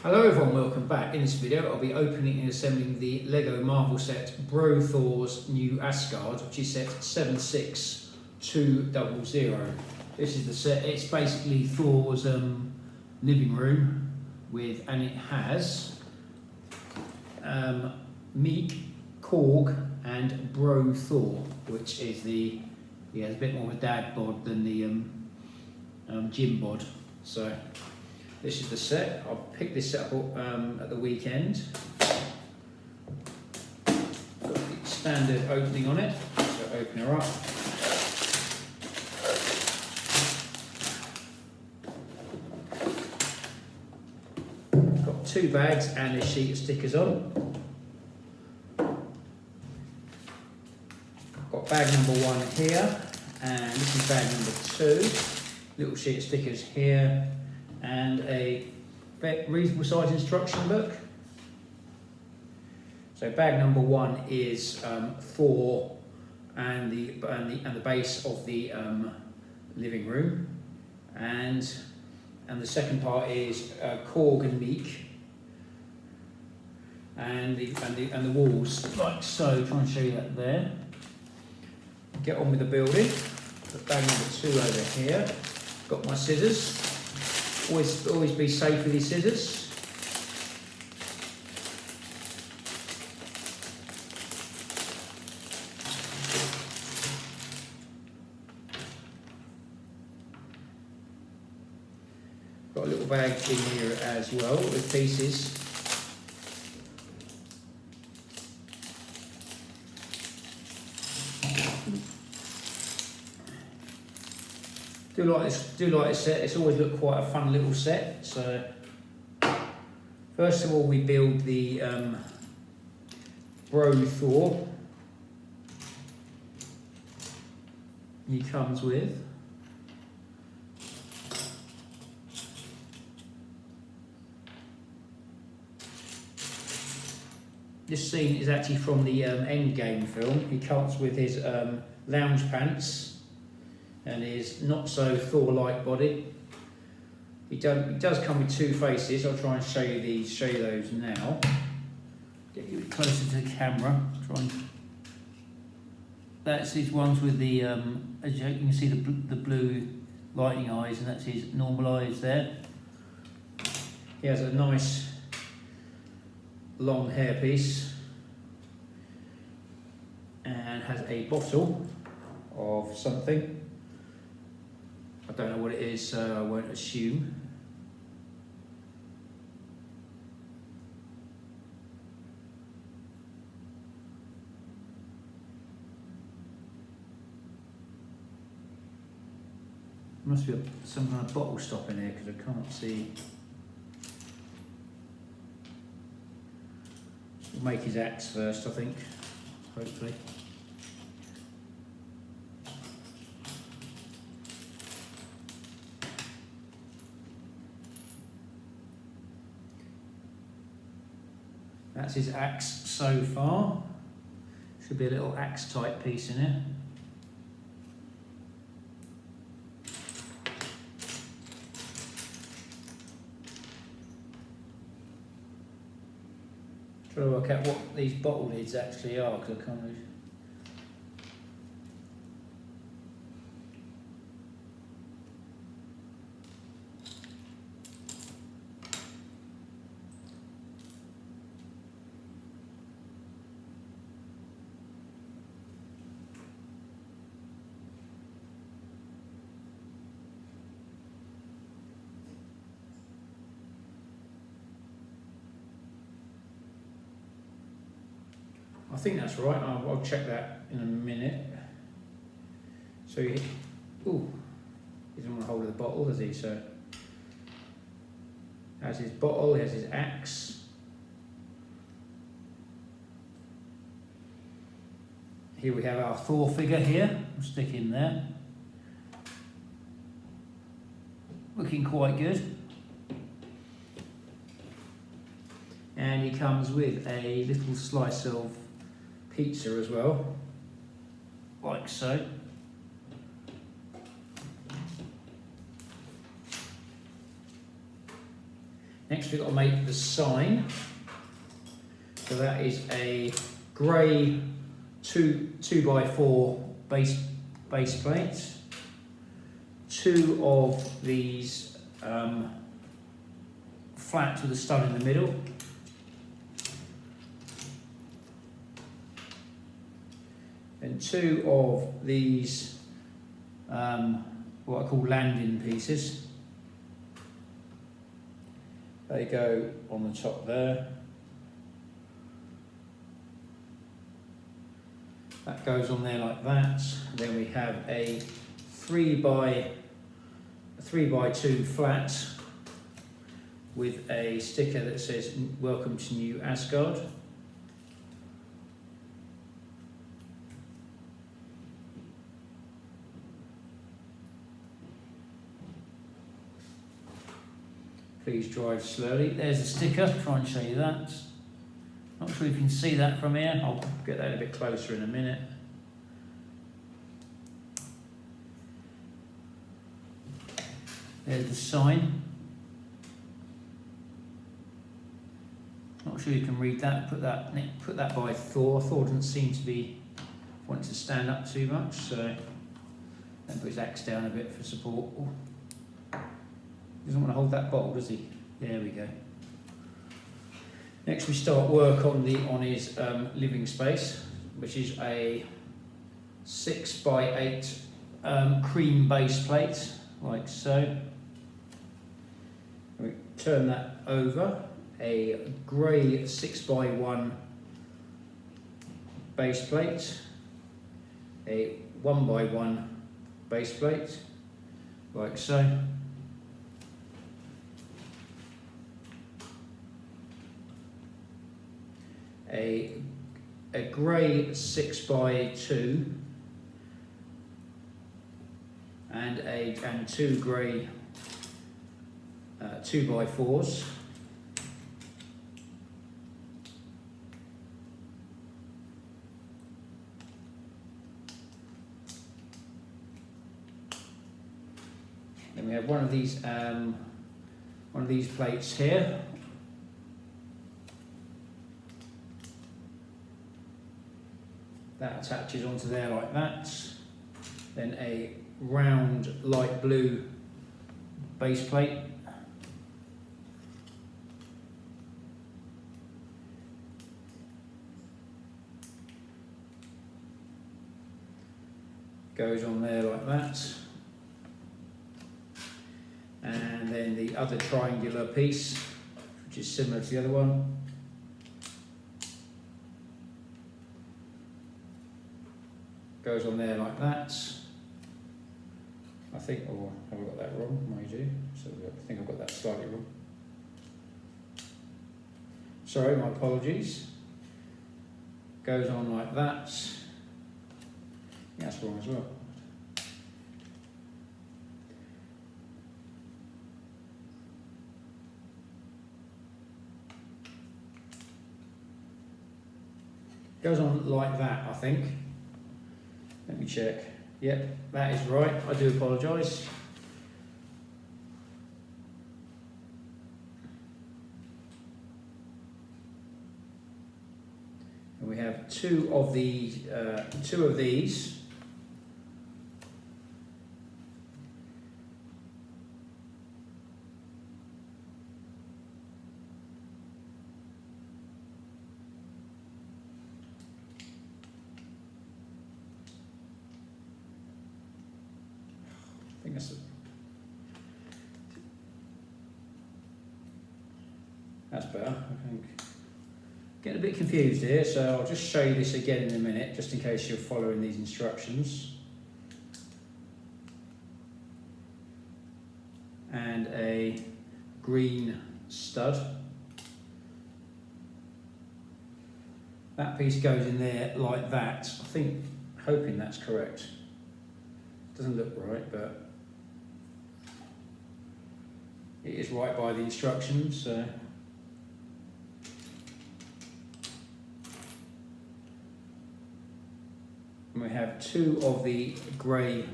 Hello everyone, welcome back. In this video I'll be opening and assembling the LEGO Marvel set Bro Thor's new Asgard, which is set 76200. This is the set. It's basically Thor's living room and it has Miek, Korg and Bro Thor, which is he has a bit more of a dad bod than the gym bod. So this is the set. I'll pick this set up at the weekend. Got the standard opening on it, so open her up. Got 2 bags and a sheet of stickers on. Got bag number 1 here, and this is bag number 2. Little sheet of stickers here, and a reasonable size instruction book. So bag number 1 is Thor and the base of the living room, and the second part is Korg and Miek, and the walls like so. Try and show you that there. Get on with the building. Put bag number 2 over here. Got my scissors. Always be safe with your scissors. Got a little bag in here as well with pieces. Do like this set. It's always looked quite a fun little set. So first of all, we build the Bro Thor. He comes with this scene is actually from the Endgame film. He comes with his lounge pants and his not so Thor-like body. He does come with 2 faces. I'll try and show you those now. Get you closer to the camera. That's his ones with the as you can see the blue lightning eyes, and that's his normal eyes there. He has a nice long hairpiece and has a bottle of something. I don't know what it is, so I won't assume. There must be some kind of bottle stop in here because I can't see. We'll make his axe first, I think, hopefully. That's his axe so far. Should be a little axe type piece in it. Trying to work out what these bottle lids actually are, because I can't really. I think that's right. I'll check that in a minute. So he doesn't want to hold of the bottle, does he? So has his bottle, he has his axe. Here we have our Thor figure here. We'll stick in there. Looking quite good. And he comes with a little slice of pizza as well, like so. Next we've got to make the sign. So that is a grey 2x4 base plate. 2 of these flat with a stud in the middle. And 2 of these what I call landing pieces. They go on the top there. That goes on there like that. Then we have a 3x2 flat with a sticker that says "Welcome to New Asgard." Please drive slowly. There's the sticker. Try and show you that. Not sure if you can see that from here. I'll get that a bit closer in a minute. There's the sign. Not sure you can read that. Put that by Thor. Thor doesn't seem to be wanting to stand up too much, so then put his axe down a bit for support. Ooh. He doesn't want to hold that bottle, does he? There we go. Next we start work on his living space, which is a 6x8 cream base plate, like so. We turn that over, a grey 6x1 base plate, a 1x1 base plate, like so. A grey 6x2 and 2 grey 2x4s. Then we have one of these plates here. That attaches onto there like that. Then a round light blue base plate. Goes on there like that. And then the other triangular piece, which is similar to the other one. Goes on there like that. I think, or have I got that wrong? I do. So I think I've got that slightly wrong. Sorry, my apologies. Goes on like that. Yeah, that's wrong as well. Goes on like that, I think. Let me check. Yep, that is right. I do apologise. And we have two of these. I think that's better, I think. Getting a bit confused here, so I'll just show you this again in a minute, just in case you're following these instructions. And a green stud. That piece goes in there like that. I think, hoping that's correct. Doesn't look right, but it is right by the instructions. So. And we have two of the grey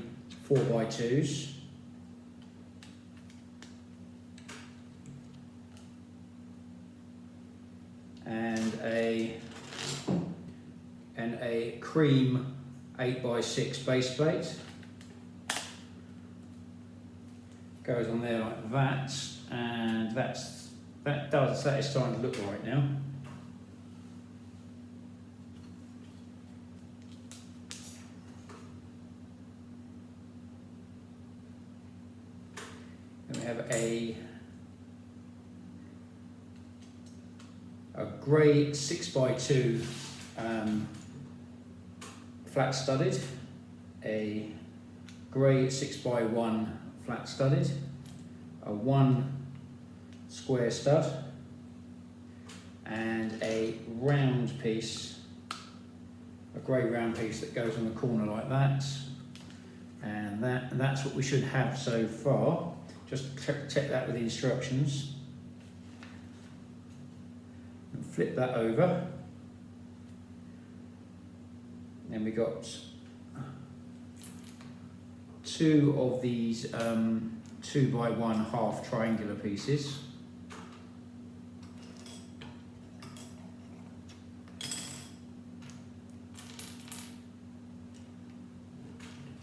4x2s. and a cream 8x6 base plate. Goes on there like that, and that is starting to look right now. Then we have a grey 6x2 flat studded, a grey 6x1 flat studded, a 1 square stud, and a round piece, a grey round piece that goes on the corner like that. And that's what we should have so far. Just check that with the instructions. And flip that over. Then we got 2 of these 2x1 half triangular pieces.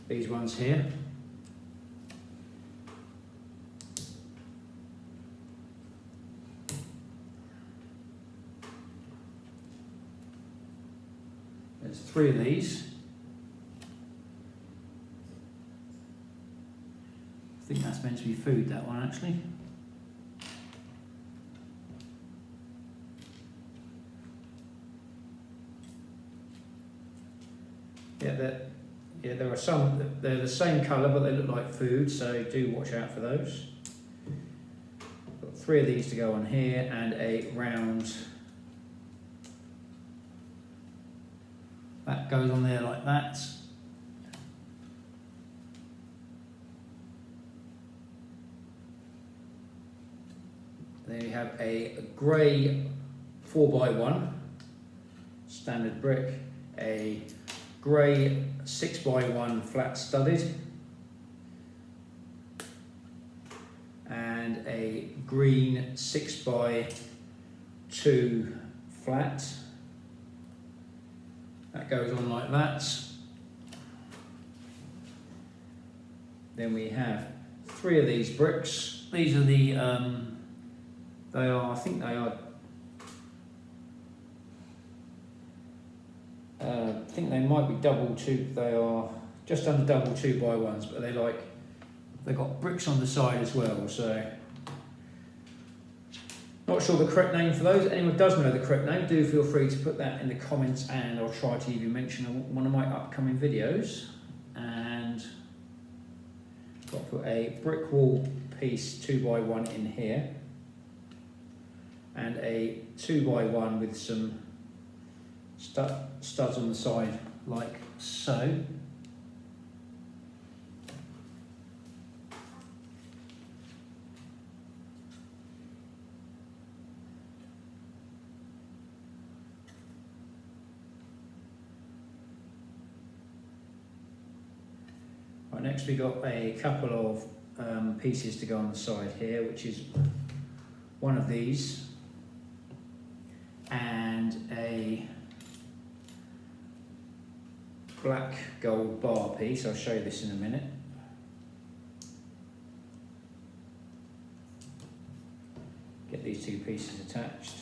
These ones here. There's 3 of these. I think that's meant to be food, that one actually. There are some, they're the same colour but they look like food, so do watch out for those. Got 3 of these to go on here and a round. That goes on there like that. Then we have a grey 4x1 standard brick, a grey 6x1 flat studded, and a green 6x2 flat. That goes on like that. Then we have 3 of these bricks. These are the, I think they might be double 2, they are just under double 2x1s, but they've got bricks on the side as well, so not sure the correct name for those. If anyone does know the correct name, do feel free to put that in the comments and I'll try to even mention one of my upcoming videos. And got to put a brick wall piece 2x1 in here and a 2x1 with some studs on the side like so. Right, next we got a couple of pieces to go on the side here, which is one of these and a black gold bar piece. I'll show you this in a minute. Get these 2 pieces attached.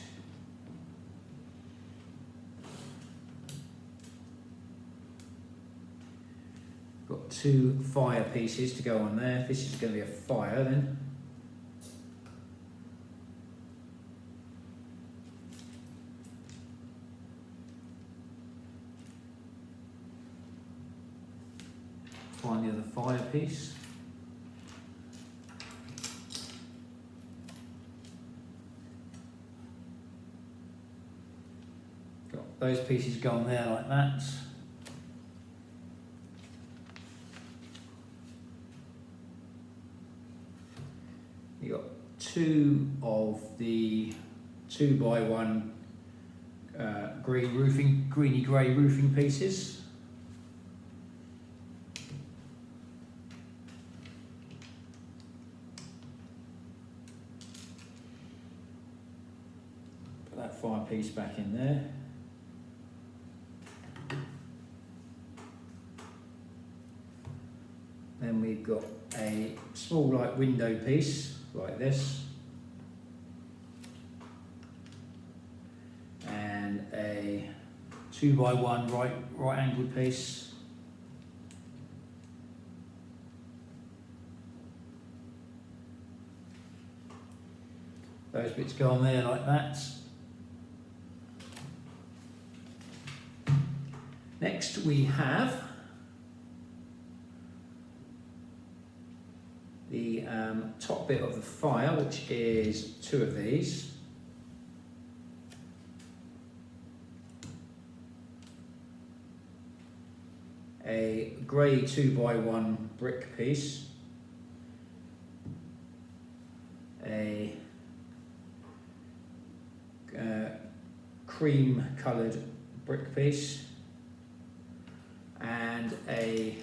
Got 2 fire pieces to go on there. This is going to be a fire then. Find the other fire piece. Got those pieces going there like that. You got 2 of the 2x1 greeny grey roofing pieces. that fire piece back in there. Then we've got a small like window piece like this, and a 2x1 right angled piece, those bits go on there like that. Next we have the top bit of the fire, which is two of these. A grey 2x1 brick piece, a cream coloured brick piece, and a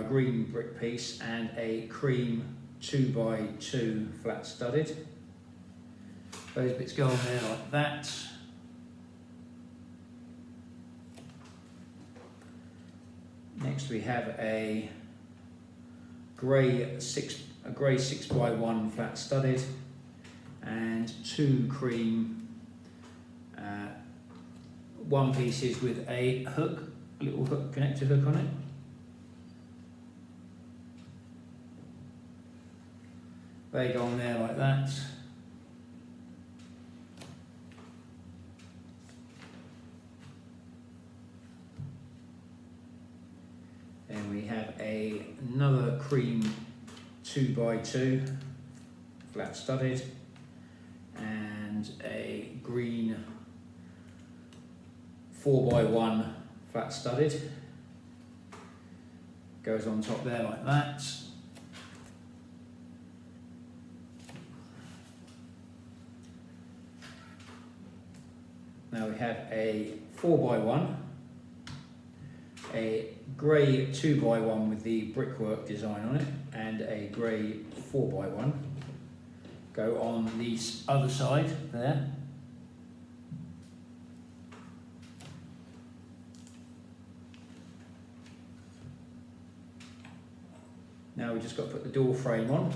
green brick piece, and a cream 2x2 flat studded. Those bits go on there like that. Next we have a grey 6x1 flat studded, and two cream one pieces with a hook, a little hook, connector hook on it. They go on there like that. Then we have another cream 2x2 flat studded, and a green 4x1 flat studded. Goes on top there like that. Now we have a 4x1, a grey 2x1 with the brickwork design on it, and a grey 4x1 go on the other side there. Now we've just got to put the door frame on.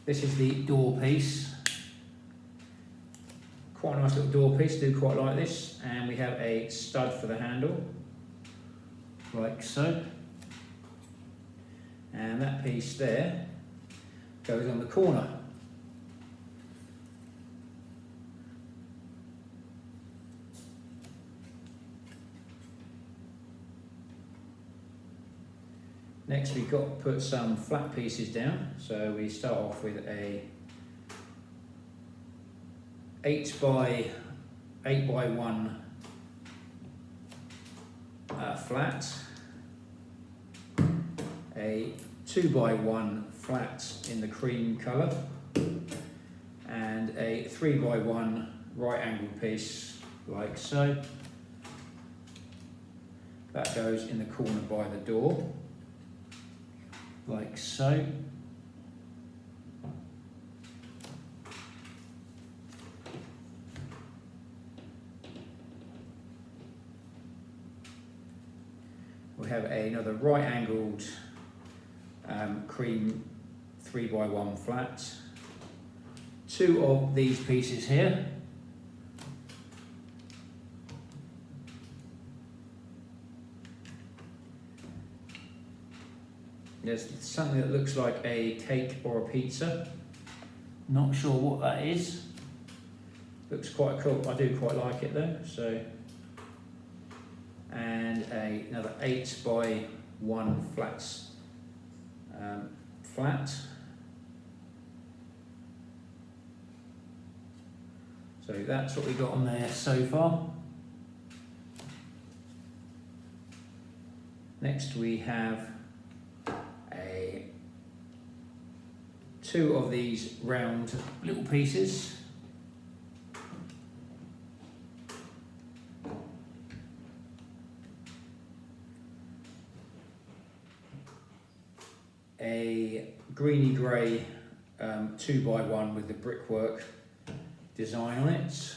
This is the door piece. Quite a nice little door piece, do quite like this. And we have a stud for the handle, like so. And that piece there goes on the corner. Next we've got to put some flat pieces down. So we start off with a 8x1 flat, a 2x1 flat in the cream colour, and a 3x1 right angled piece like so. That goes in the corner by the door, like so. We have another right angled cream 3x1 flat. Two of these pieces here. There's something that looks like a cake or a pizza. Not sure what that is. Looks quite cool. I do quite like it though. So, and another 8x1 flat. So that's what we got on there so far. Next we have two of these round little pieces. a greeny grey 2x1 with the brickwork design on it,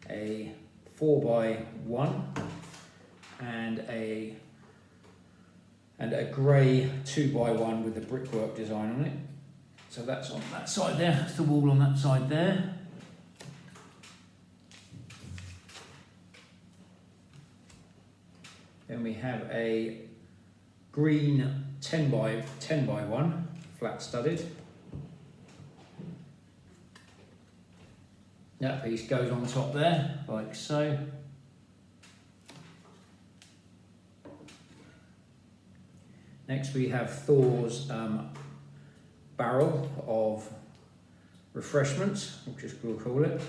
a 4x1, and a grey 2x1 with the brickwork design on it. So that's on that side there, that's the wall on that side there. Then we have a green 10x1 flat studded. That piece goes on top there, like so. Next we have Thor's barrel of refreshments, which is we'll call it.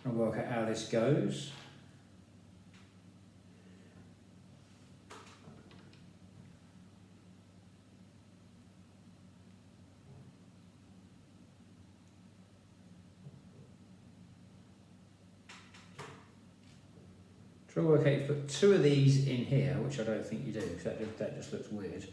And work out how this goes. Try to work out, you put two of these in here, which I don't think you do, because that just looks weird.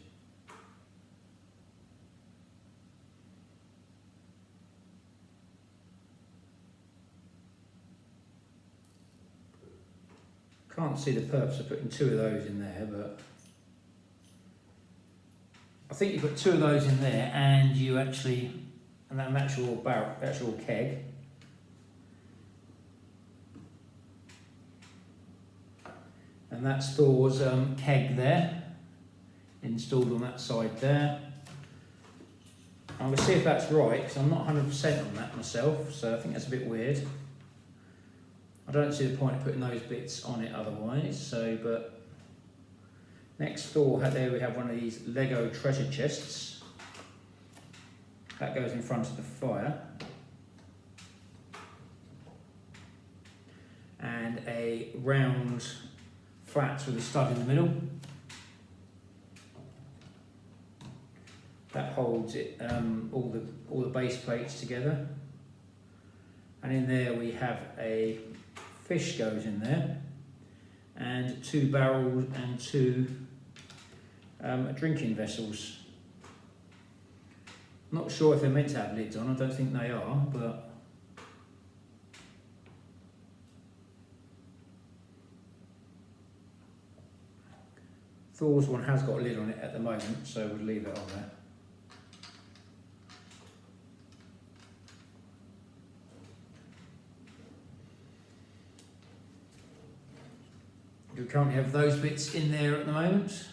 Can't see the purpose of putting two of those in there, but I think you put two of those in there, and you actually, and that actual barrel, actual keg. And that's Thor's keg there, installed on that side there. I'm going to see if that's right, because I'm not 100% on that myself, so I think that's a bit weird. I don't see the point of putting those bits on it otherwise, so, but next Thor, there we have one of these Lego treasure chests. That goes in front of the fire. And a round flat with a stud in the middle. That holds it, all the base plates together. And in there we have a fish goes in there, and two barrels and two drinking vessels. Not sure if they're meant to have lids on, I don't think they are, but Thor's one has got a lid on it at the moment, so we'll leave it on there. We currently have those bits in there at the moment.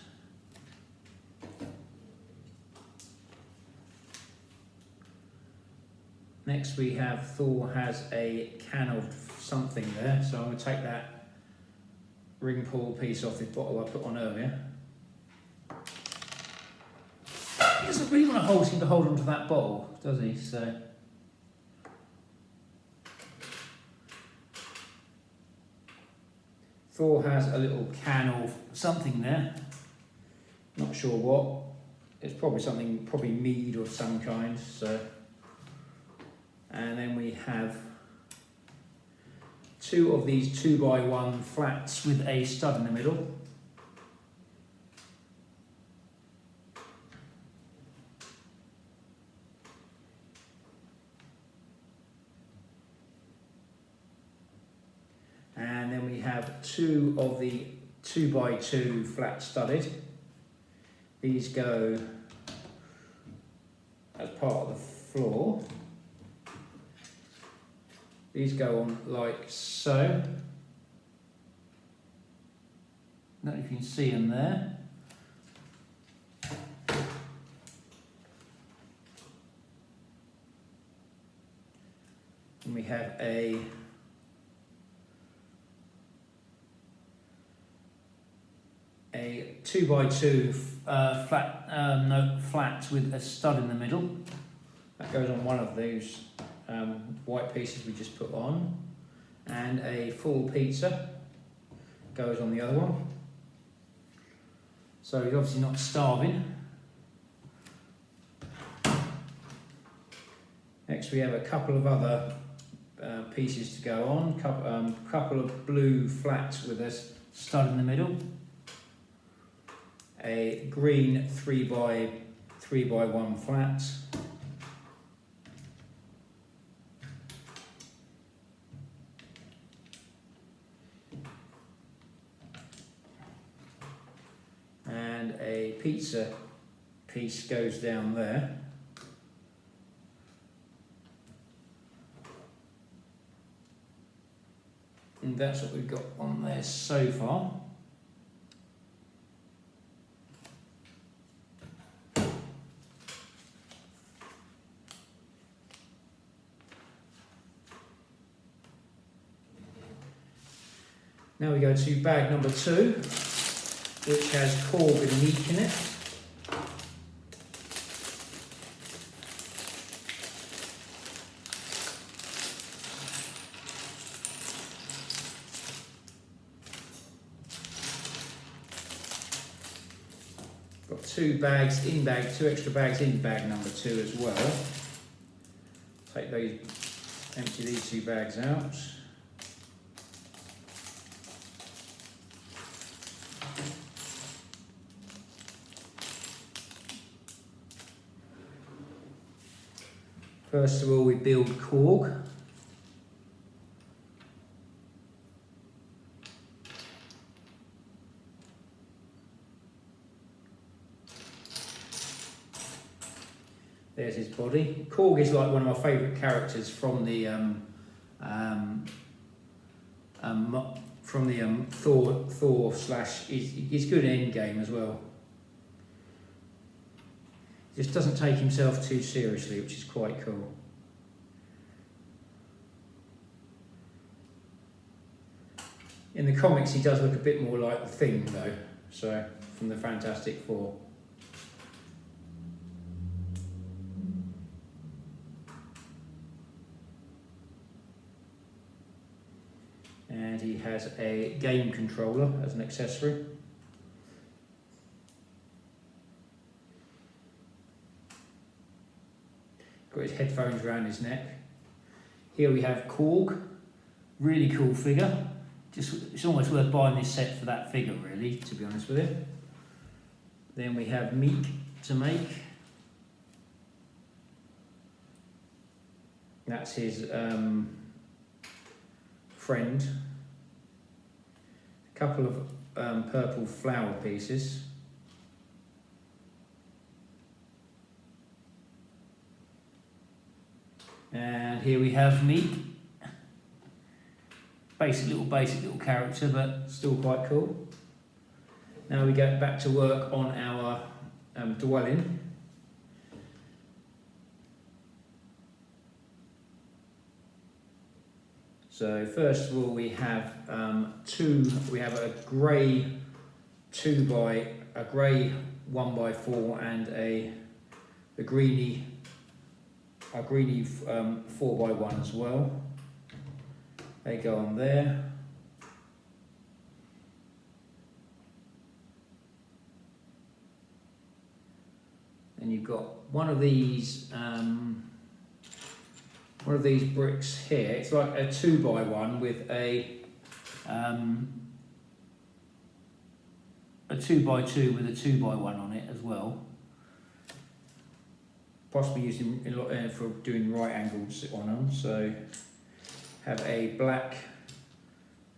Next we have Thor has a can of something there, so I'm going to take that ring pull piece off the bottle I put on earlier. He doesn't really want to seem to hold onto that bottle, does he? So Thor has a little can of something there, not sure what. It's probably something, probably mead of some kind. So, and then we have two of these 2x1 flats with a stud in the middle. And then we have two of the 2x2 flat studded. These go as part of the floor. These go on like so. I don't know if you can see them there. And we have a a 2x2 flat with a stud in the middle. That goes on one of those white pieces we just put on, and a full pizza goes on the other one. So he's obviously not starving. Next we have a couple of other pieces to go on, couple of blue flats with a stud in the middle, a green 3x1 flat, and a pizza piece goes down there. And that's what we've got on there so far. Now we go to bag number 2, which has Korg and Miek in it. Got 2 bags in bag, 2 extra bags in bag number 2 as well. Take those, empty these 2 bags out. First of all, we build Korg. There's his body. Korg is like one of my favourite characters from the Thor slash. He's good in Endgame as well. Just doesn't take himself too seriously, which is quite cool. In the comics, he does look a bit more like the Thing, though. So, from the Fantastic Four. And he has a game controller as an accessory. Got his headphones around his neck. Here we have Korg, really cool figure. It's almost worth buying this set for that figure, really, to be honest with you. Then we have Miek to make. That's his friend. A couple of purple flower pieces. And here we have Miek. Basic little character, but still quite cool. Now we get back to work on our dwelling. So first of all, we have We have a grey 1x4 and a greeny 4x1 as well. They go on there. And you've got one of these bricks here. It's like a 2x1 with a 2x2 with a 2x1 on it as well. Possibly used for doing right angles on them. So have a black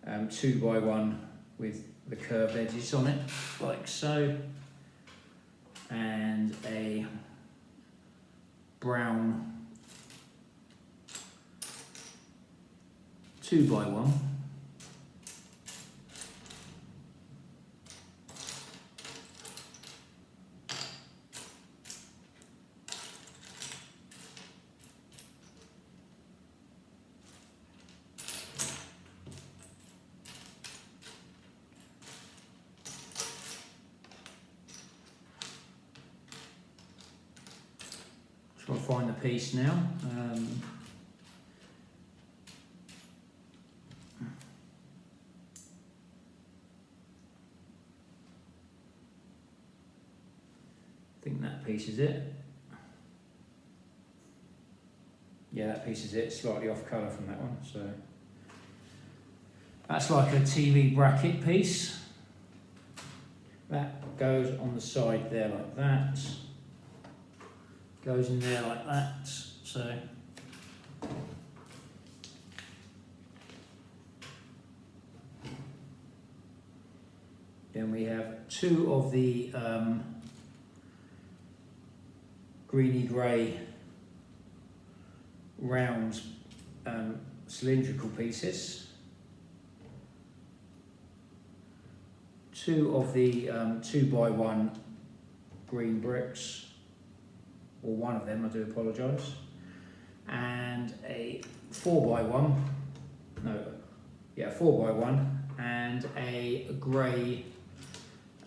2x1 with the curved edges on it, like so, and a brown 2x1. Try to find the piece now. that piece is it. Yeah, that piece is it, slightly off colour from that one. So that's like a TV bracket piece. That goes on the side there like that. Goes in there like that. So then we have two of the greeny grey round cylindrical pieces, two of the 2x1 green bricks, or one of them, I do apologise, and a 4x1, no, yeah, 4x1, and a grey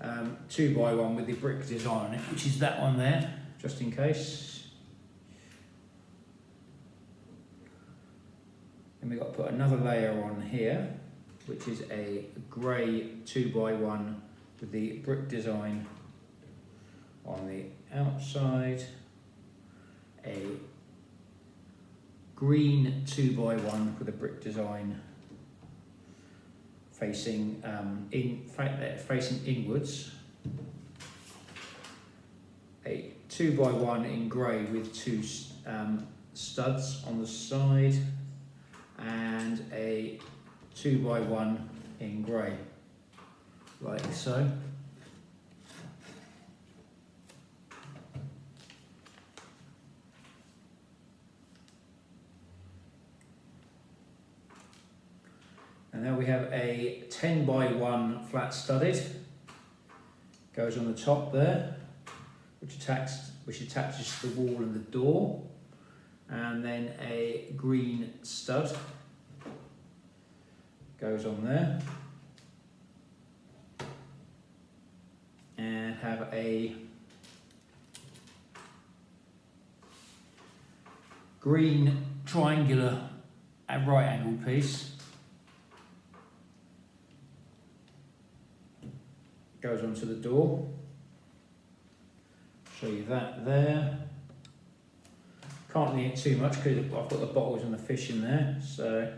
2x1 with the brick design on it, which is that one there, just in case. And we've got to put another layer on here, which is a grey 2x1 with the brick design on the outside, a green 2x1 with a brick design facing facing inwards, a 2x1 in grey with two studs on the side, and a 2x1 in grey, like so. And then we have a 10x1 flat studded, goes on the top there, which attaches to the wall and the door, and then a green stud goes on there, and have a green triangular and right angled piece goes onto the door. Show you that there. Can't need it too much because I've got the bottles and the fish in there. So,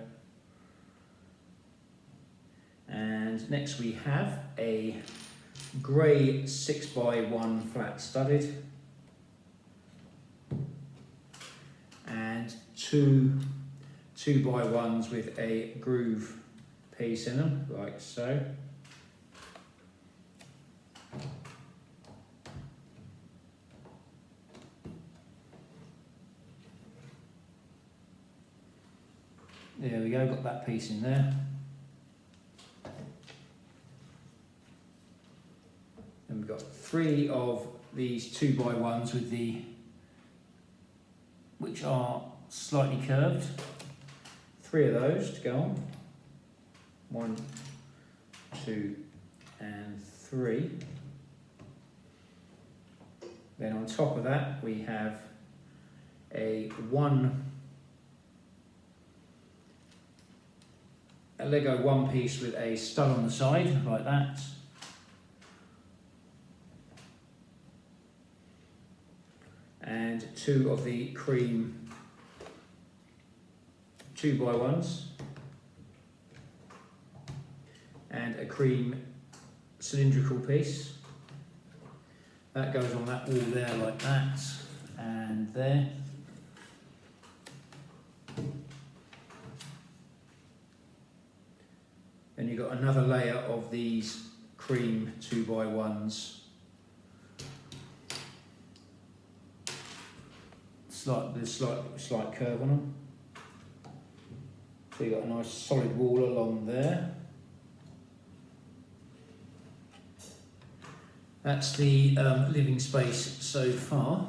and next we have a grey 6x1 flat studded, and two 2x1s with a groove piece in them, like so. There we go, got that piece in there. And we've got three of these 2x1s with which are slightly curved. Three of those to go on. 1, 2, and 3. Then on top of that we have a Lego one piece with a stud on the side, like that. And two of the cream 2x1s. And a cream cylindrical piece. That goes on that wall there, like that. And there. Then you've got another layer of these cream 2x1s. Slight curve on them. So you've got a nice solid wall along there. That's the living space so far.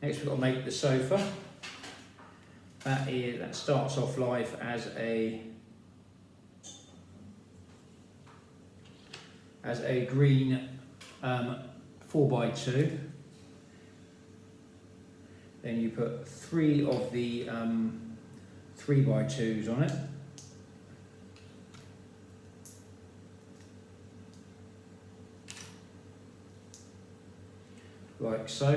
Next we've got to make the sofa. That starts off life as a green 4x2. Then you put three of the 3x2s on it. like so.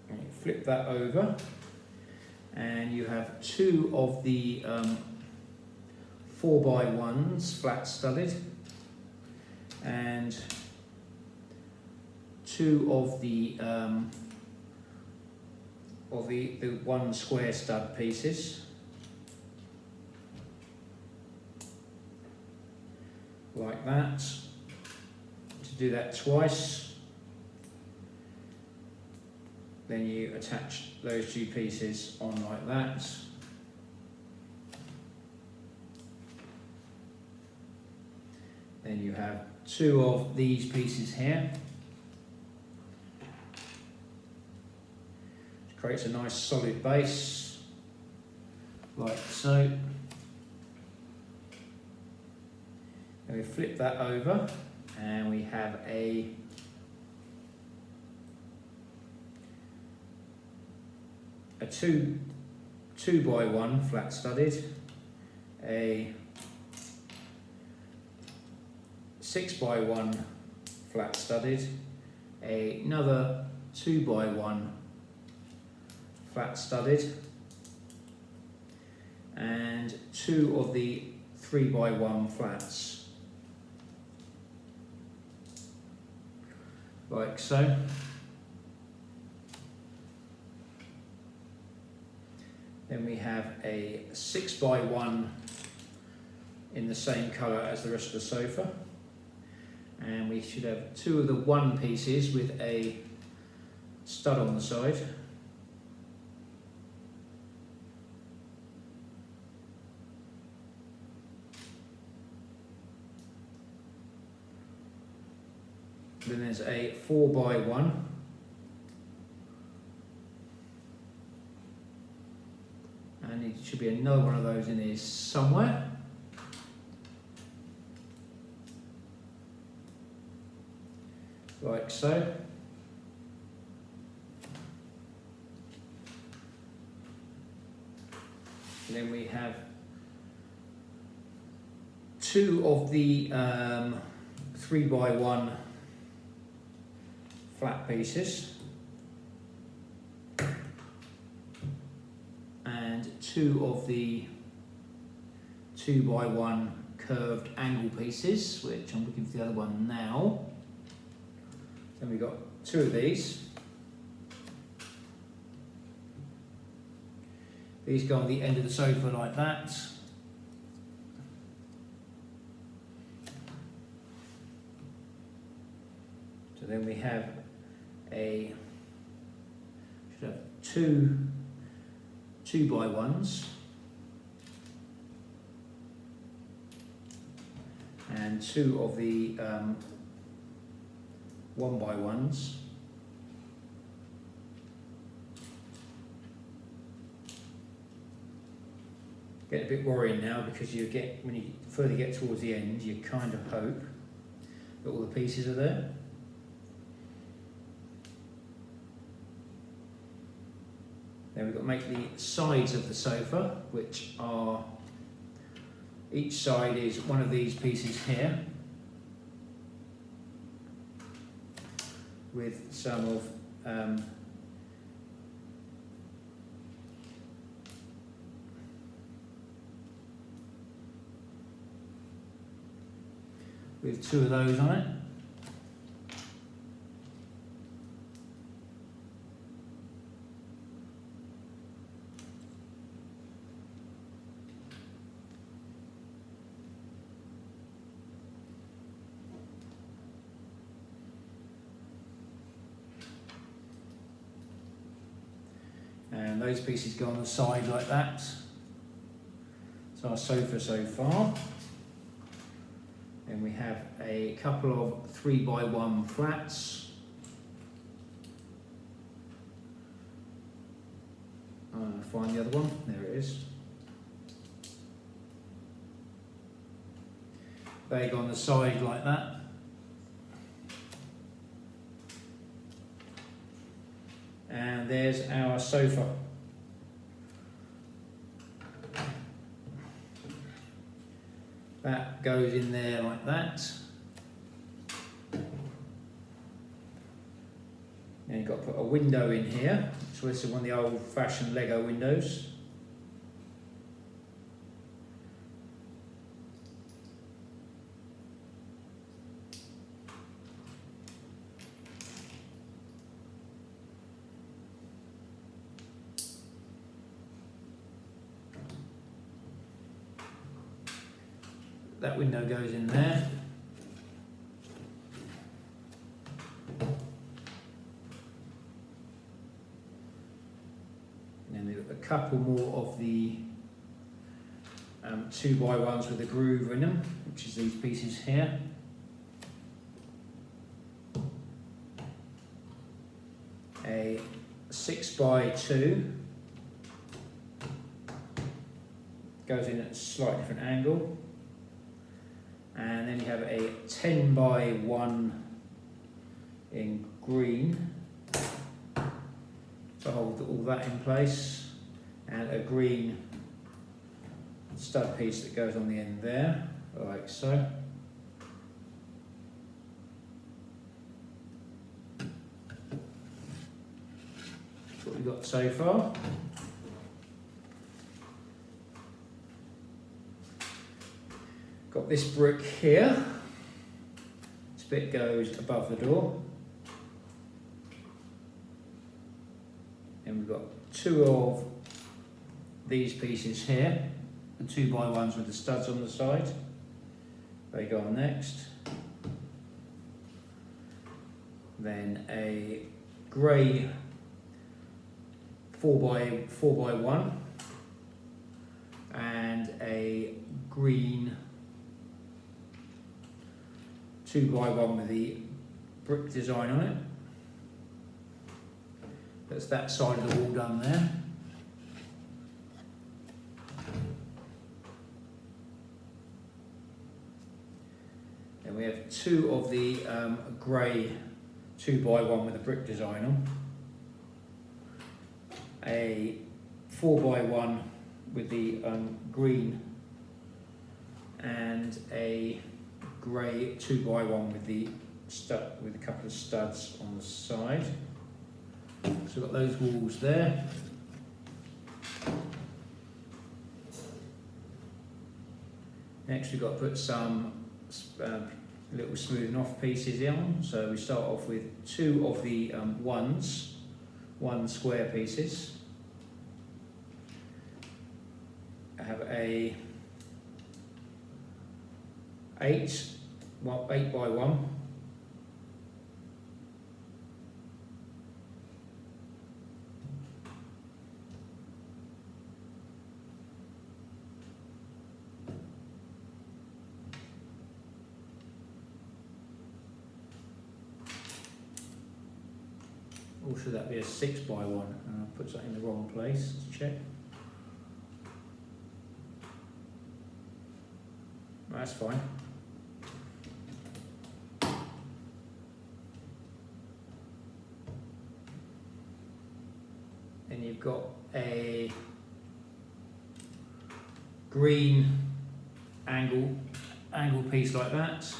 And you flip that over, and you have two of the 4x1s flat studded, and two of the one square stud pieces, like that. To do that twice, then you attach those two pieces on like that. Then you have two of these pieces here. Which creates a nice solid base, like so. And we flip that over, and we have a two by one flat studded, a 6x1 flat studded, another 2x1 flat studded, and two of the 3x1 flats, like so. Then we have a 6x1 in the same colour as the rest of the sofa, and we should have two of the one pieces with a stud on the side. Then there's a 4x1, and it should be another one of those in here somewhere. Like so. And then we have two of the 3x1 flat pieces, and two of the 2x1 curved angle pieces, which I'm looking for the other one now. Then we've got two of these. These go on the end of the sofa like that. So then we have should have two 2x1s and two of the 1x1s. Get a bit worrying now, because you get, when you further get towards the end, you kind of hope that all the pieces are there. Then we've got to make the sides of the sofa, which are, each side is one of these pieces here, with some of with two of those on it. And those pieces go on the side like that. So our sofa so far. Then we have a couple of 3x1 flats. Find the other one, there it is. They go on the side like that. And there's our sofa. That goes in there like that. And you've got to put a window in here. So this is one of the old-fashioned Lego windows. That window goes in there. And then we've got a couple more of the 2x1s with a groove in them, which is these pieces here. A 6x2 goes in at a slightly different angle. And then you have a 10x1 in green to hold all that in place, and a green stud piece that goes on the end there, like so. That's what we've got so far. Got this brick here. This bit goes above the door. And we've got two of these pieces here, the 2x1s with the studs on the side. They go on next. Then a grey 4x1 and a green 2x1 with the brick design on it. That's that side of the wall done there. And we have two of the grey 2x1 with the brick design on. A 4x1 with the green, and a grey 2x1 with the with a couple of studs on the side. So we've got those walls there. Next we've got to put some little smoothing off pieces on. So we start off with two of the 1 square pieces. I have a 8x1. Or should that be a 6x1? And I'll put that in the wrong place. Let's check. That's fine. And you've got a green angle piece like that.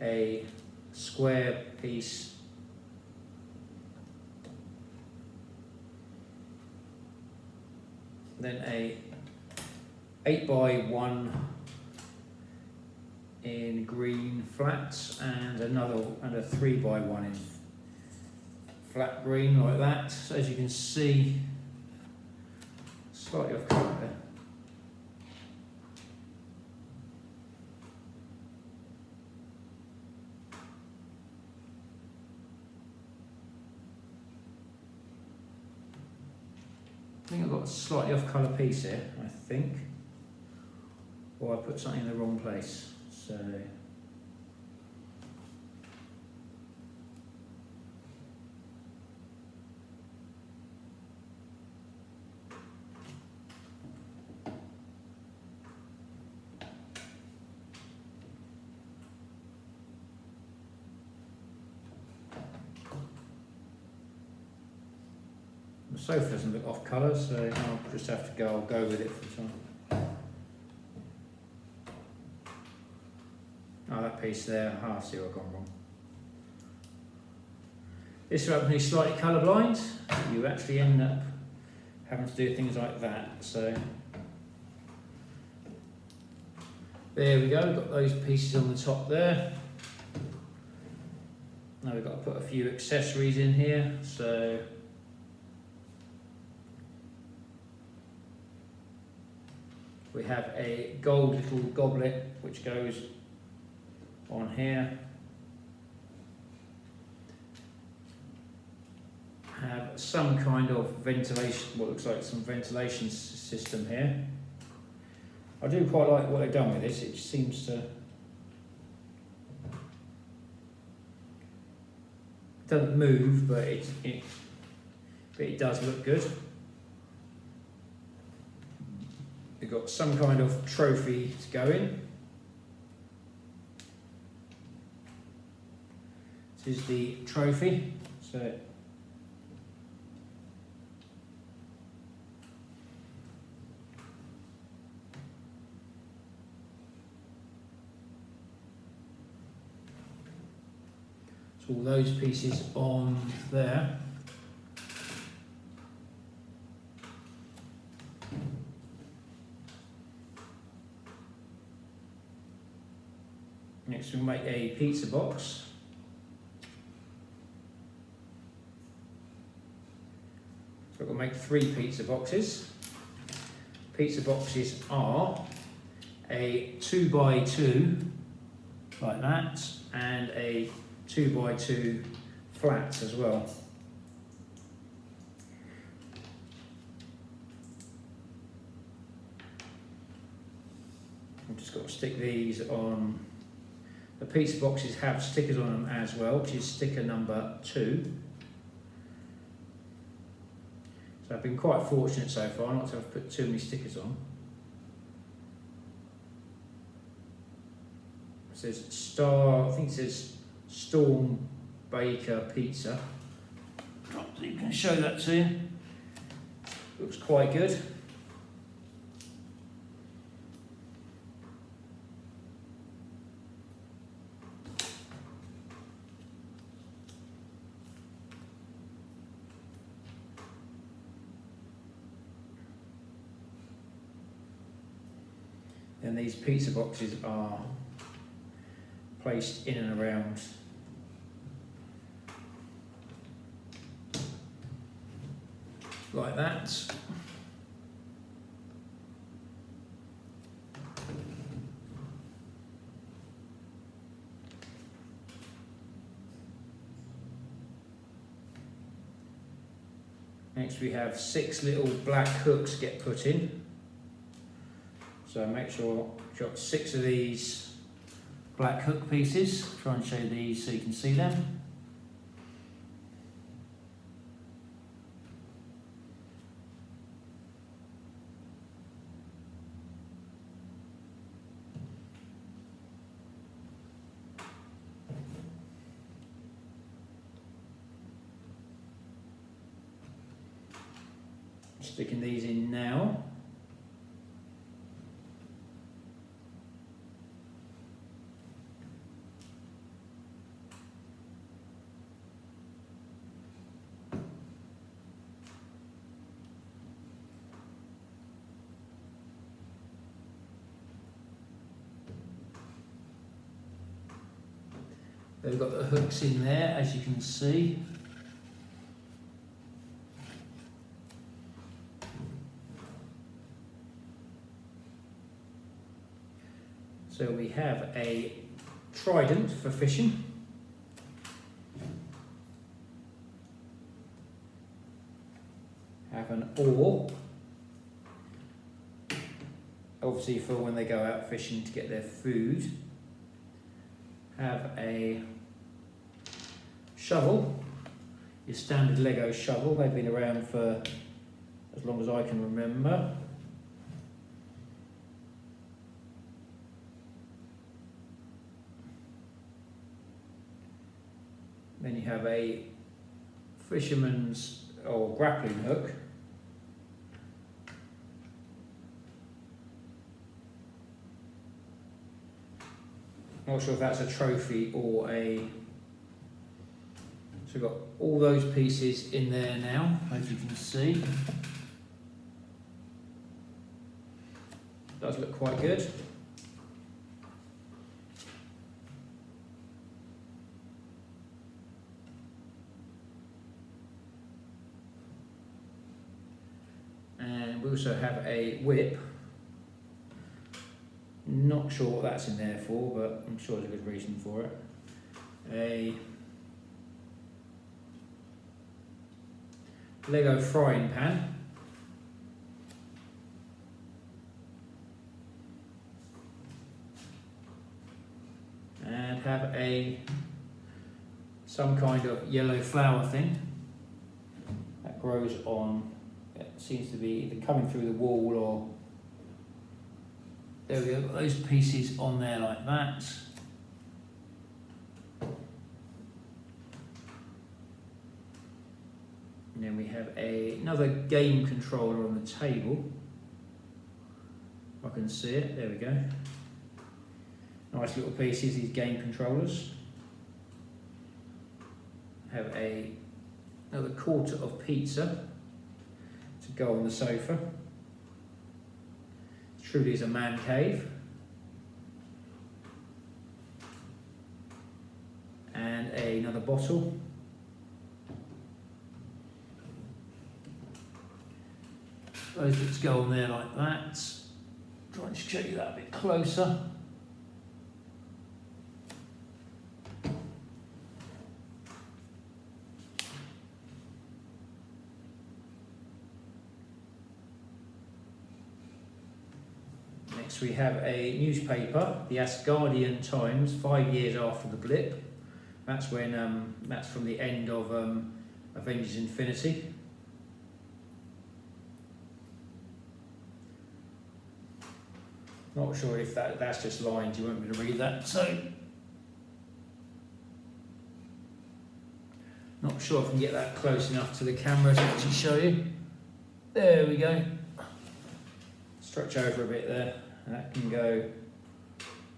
A square piece. Then a 8x1 in green flats, and a 3x1 in flat green like that. So as you can see, slightly off colour there. I think I've got a slightly off colour piece here, I think. Or I put something in the wrong place. So the sofa doesn't look off colour, so I'll just have to go with it for the time. piece there. I see what I've gone wrong. This will happen to be slightly colourblind. You actually end up having to do things like that. So there we go, we've got those pieces on the top there. Now we've got to put a few accessories in here. So we have a gold little goblet which goes on here. Have some kind of ventilation, what looks like some ventilation system here. I do quite like what they've done with this. It just seems to, doesn't move, but it does look good. We've got some kind of trophy to go in. This is the trophy. So all those pieces on there. Next we'll make a pizza box. So we're going to make 3 pizza boxes. Pizza boxes are a 2x2 like that, and a 2x2 flat as well. I've just got to stick these on. The pizza boxes have stickers on them as well, which is sticker number 2. So I've been quite fortunate so far not to have put too many stickers on. It says Star, I think it says Storm Baker Pizza. You can show that to you. Looks quite good. And these pizza boxes are placed in and around like that. Next we have 6 little black hooks get put in. So make sure you've got 6 of these black hook pieces. Try and show these so you can see them. Sticking these in now. They've got the hooks in there, as you can see. So we have a trident for fishing. Have an oar, obviously for when they go out fishing to get their food. Have a shovel, your standard Lego shovel. They've been around for as long as I can remember. Then you have a fisherman's or grappling hook. Not sure if that's a trophy or a... So we've got all those pieces in there now, as you can see. Does look quite good. And we also have a whip. Not sure what that's in there for, but I'm sure there's a good reason for it. A Lego frying pan. And have some kind of yellow flower thing that grows on. It seems to be either coming through the wall or... There we go, got those pieces on there like that. And then we have another game controller on the table. If I can see it, there we go. Nice little pieces, these game controllers. Have another quarter of pizza to go on the sofa. Truly is a man cave. And another bottle. Those bits go on there like that. Try and show you that a bit closer. Next we have a newspaper, the Asgardian Times, 5 years after the blip. That's when that's from the end of Avengers Infinity. Not sure if that's just lines, you won't be able to read that, so not sure if I can get that close enough to the camera to actually show you. There we go. Stretch over a bit there, and that can go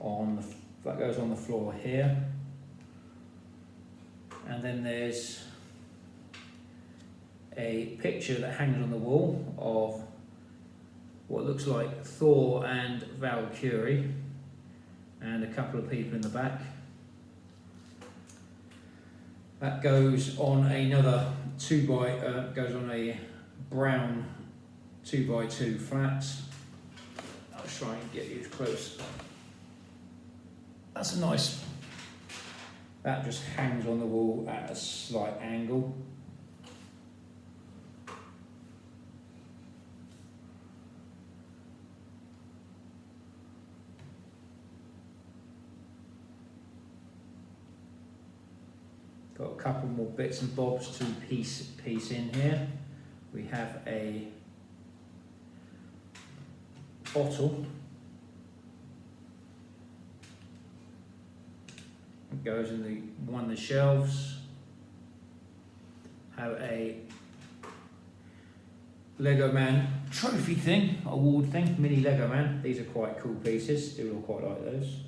on. That goes on the floor here, and then there's a picture that hangs on the wall of what looks like Thor and Valkyrie, and a couple of people in the back. That goes on another goes on a brown 2x2 flat. I'll try and get you close. That's a nice. That just hangs on the wall at a slight angle. Got a couple more bits and bobs to piece in here. We have a bottle. It goes in one of the shelves. Have a Lego Man trophy thing, award thing, mini Lego Man. These are quite cool pieces. Do all quite like those.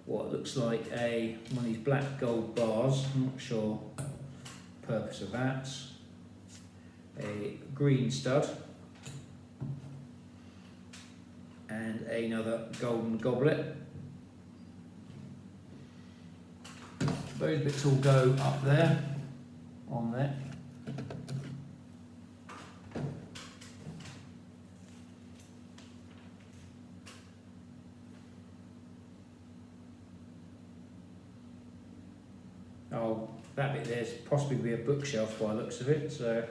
What looks like one of these black gold bars. I'm not sure the purpose of that. A green stud. And another golden goblet. Those bits all go up there, on there. Oh, that bit there's possibly be a bookshelf by the looks of it. So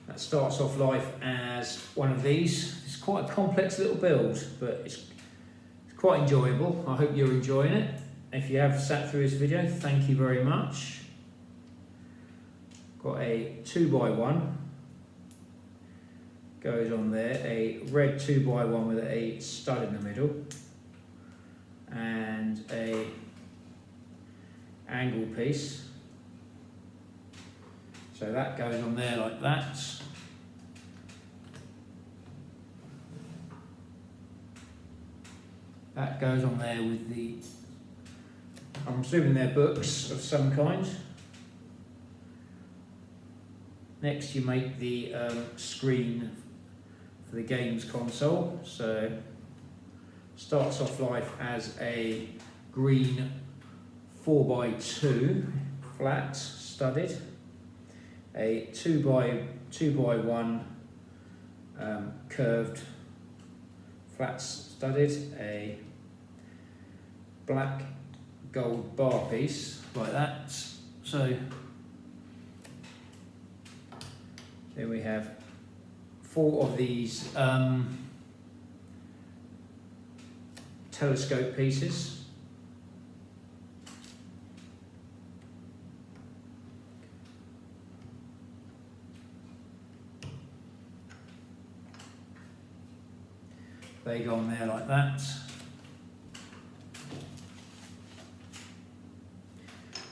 that starts off life as one of these. It's quite a complex little build, but it's quite enjoyable. I hope you're enjoying it. If you have sat through this video, thank you very much. Got a 2x1. Goes on there. A red 2x1 with a stud in the middle. And a angle piece, so that goes on there like that. That goes on there with the, I'm assuming they're books of some kind. Next you make the screen for the games console. So starts off life as a green 4x2 flat studded, a 2x1 curved flat studded, a black gold bar piece like that. So then we have 4 of these telescope pieces. They go on there like that.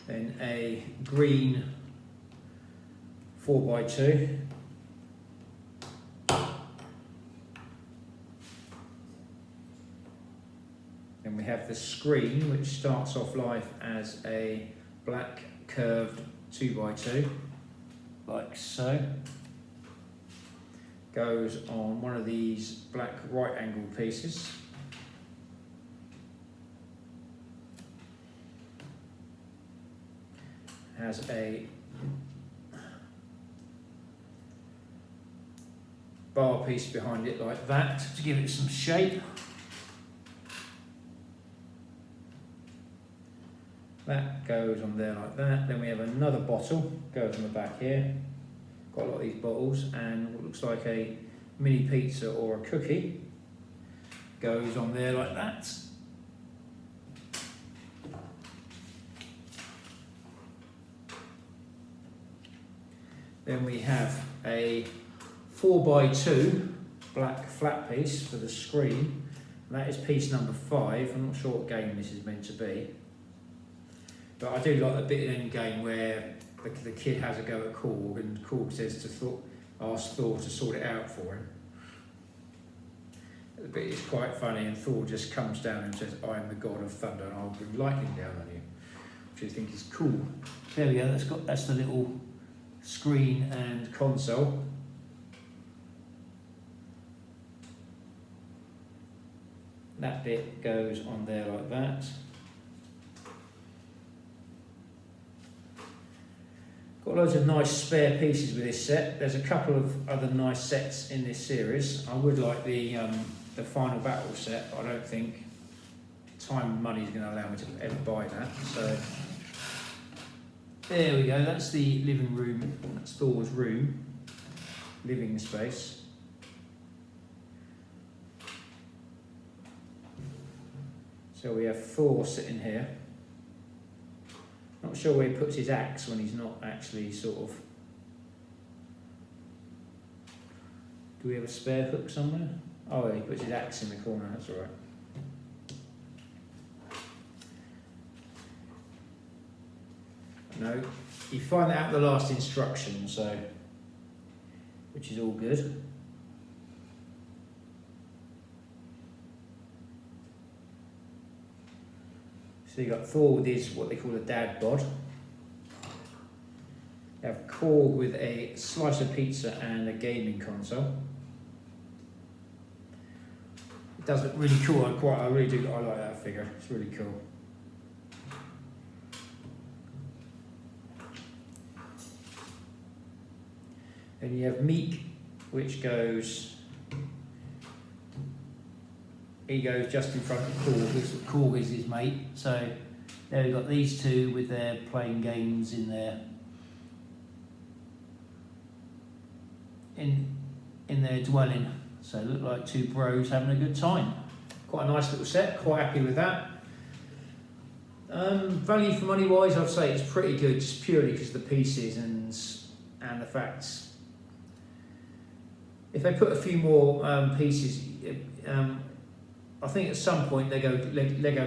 Then a green 4x2. Then we have the screen, which starts off life as a black curved 2x2, like so. Goes on one of these black right angle pieces. Has a bar piece behind it like that to give it some shape. That goes on there like that. Then we have another bottle, goes on the back here. Got a lot of these bottles, and what looks like a mini pizza or a cookie goes on there like that. Then we have a 4x2 black flat piece for the screen. That is piece number 5. I'm not sure what game this is meant to be, but I do like the bit in Endgame where the kid has a go at Korg, and Korg says to ask Thor to sort it out for him. The bit is quite funny, and Thor just comes down and says, "I am the god of thunder, and I'll bring lightning down on you," which I think is cool. There we go. That's the little screen and console. That bit goes on there like that. Got loads of nice spare pieces with this set. There's a couple of other nice sets in this series. I would like the final battle set, but I don't think time and money is going to allow me to ever buy that. So there we go. That's the living room. That's Thor's room, living space. So we have Thor sitting here. Not sure where he puts his axe when he's not actually sort of... Do we have a spare hook somewhere? Oh, yeah, he puts his axe in the corner, that's all right. No, you find that out in the last instruction, so... which is all good. So you got Thor with his, what they call a dad bod. You have Korg with a slice of pizza and a gaming console. It does look really cool. I like that figure. It's really cool. Then you have Miek, which goes. He goes just in front of Korg. Korg is his mate. So there we've got these two with their playing games in their dwelling. So they look like two bros having a good time. Quite a nice little set. Quite happy with that. Value for money wise, I'd say it's pretty good, just purely because of the pieces and the facts. If they put a few more pieces. I think at some point Lego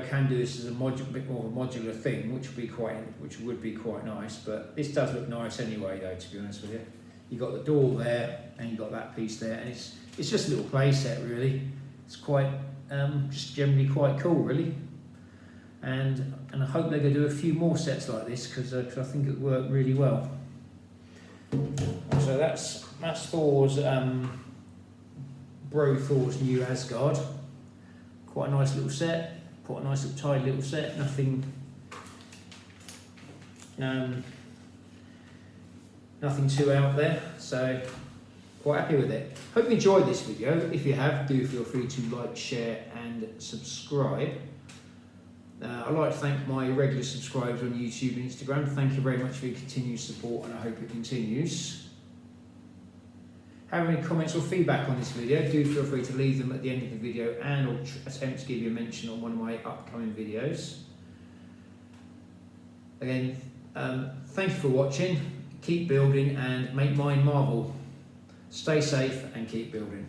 can do this as a bit more of a modular thing, which would be quite nice. But this does look nice anyway, though. To be honest with you, you got the door there, and you got that piece there, and it's just a little play set really. It's quite just generally quite cool, really. And I hope they're going to do a few more sets like this, because I think it worked really well. So that's Thor's Thor's new Asgard. Quite a nice little set, quite a nice little tidy little set. Nothing too out there, so quite happy with it. Hope you enjoyed this video. If you have, do feel free to like, share and subscribe. I'd like to thank my regular subscribers on YouTube and Instagram. Thank you very much for your continued support, and I hope it continues. Have any comments or feedback on this video, do feel free to leave them at the end of the video, and or attempt to give you a mention on one of my upcoming videos. Again, thank you for watching. Keep building and make mine marvel. Stay safe and keep building.